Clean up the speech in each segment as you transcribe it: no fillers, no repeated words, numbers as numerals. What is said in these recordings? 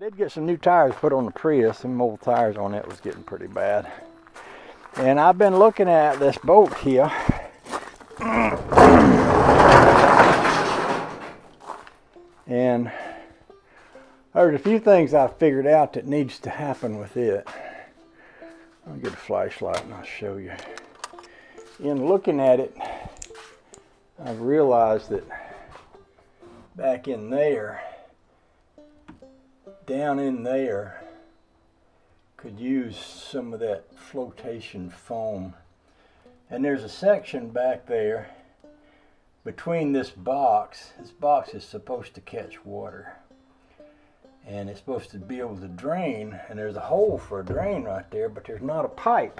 did get some new tires put on the Prius. Some old tires on it was getting pretty bad. And I've been looking at this boat here. And there's a few things I've figured out that needs to happen with it. I'll get a flashlight and I'll show you. In looking at it, I've realized that back in there, down in there, could use some of that flotation foam. And there's a section back there between this box. This box is supposed to catch water. And it's supposed to be able to drain, and there's a hole for a drain right there, but there's not a pipe.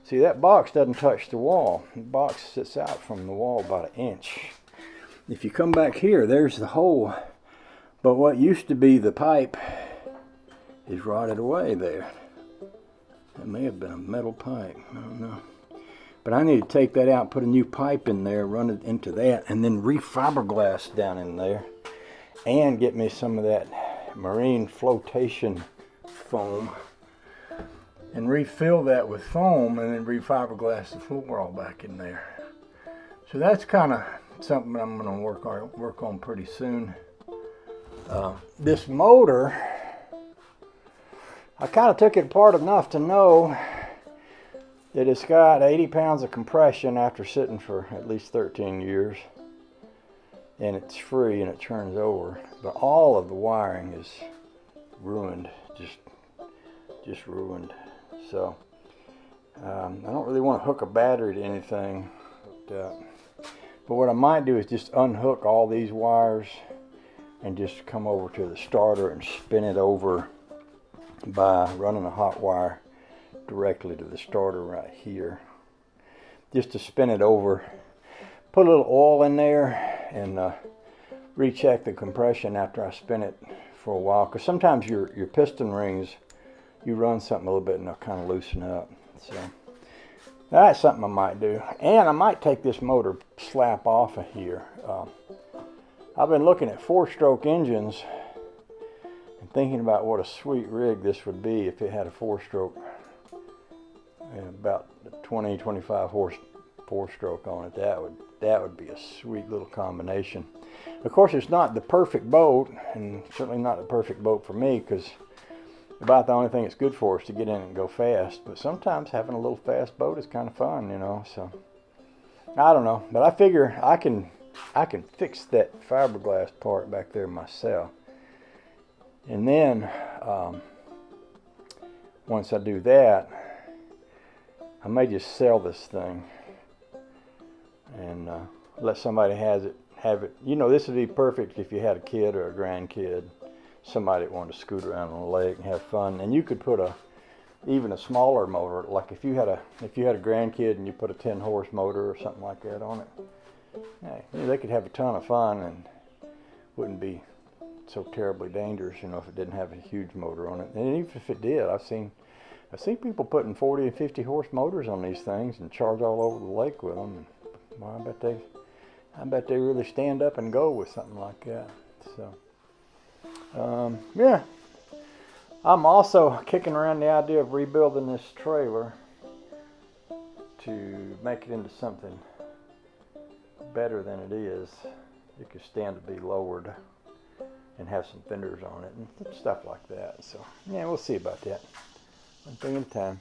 See, that box doesn't touch the wall. The box sits out from the wall about 1 inch. If you come back here, there's the hole, but what used to be the pipe is rotted away there. It may have been a metal pipe, I don't know. But I need to take that out, put a new pipe in there, run it into that, and then re-fiberglass down in there, and get me some of that marine flotation foam and refill that with foam and then re-fiberglass the floor all back in there. So that's kind of something I'm going to work on pretty soon. This motor, I kind of took it apart enough to know that it's got 80 pounds of compression after sitting for at least 13 years. And it's free and it turns over, but all of the wiring is ruined, just ruined. So I don't really want to hook a battery to anything, but what I might do is just unhook all these wires and just come over to the starter and spin it over by running a hot wire directly to the starter right here, just to spin it over. Put a little oil in there and recheck the compression after I spin it for a while, because sometimes your piston rings, you run something a little bit and they'll kind of loosen up. So that's something I might do. And I might take this motor slap off of here. I've been looking at 4-stroke engines and thinking about what a sweet rig this would be if it had a 4-stroke and about 20-25 horse 4-stroke on it. That would be a sweet little combination. Of course, it's not the perfect boat, and certainly not the perfect boat for me, because about the only thing it's good for is to get in and go fast. But sometimes having a little fast boat is kind of fun, you know. So I don't know, but I figure I can fix that fiberglass part back there myself. And then once I do that, I may just sell this thing and let somebody have it. You know, this would be perfect if you had a kid or a grandkid, somebody that wanted to scoot around on the lake and have fun. And you could put even a smaller motor, like if you had a grandkid and you put a 10-horse motor or something like that on it. Hey, they could have a ton of fun and wouldn't be so terribly dangerous, you know, if it didn't have a huge motor on it. And even if it did, I've seen people putting 40 and 50 horse motors on these things and charge all over the lake with them. And, well, I bet they really stand up and go with something like that. So, yeah. I'm also kicking around the idea of rebuilding this trailer to make it into something better than it is. It could stand to be lowered and have some fenders on it and stuff like that. So, yeah, we'll see about that. One thing at a time.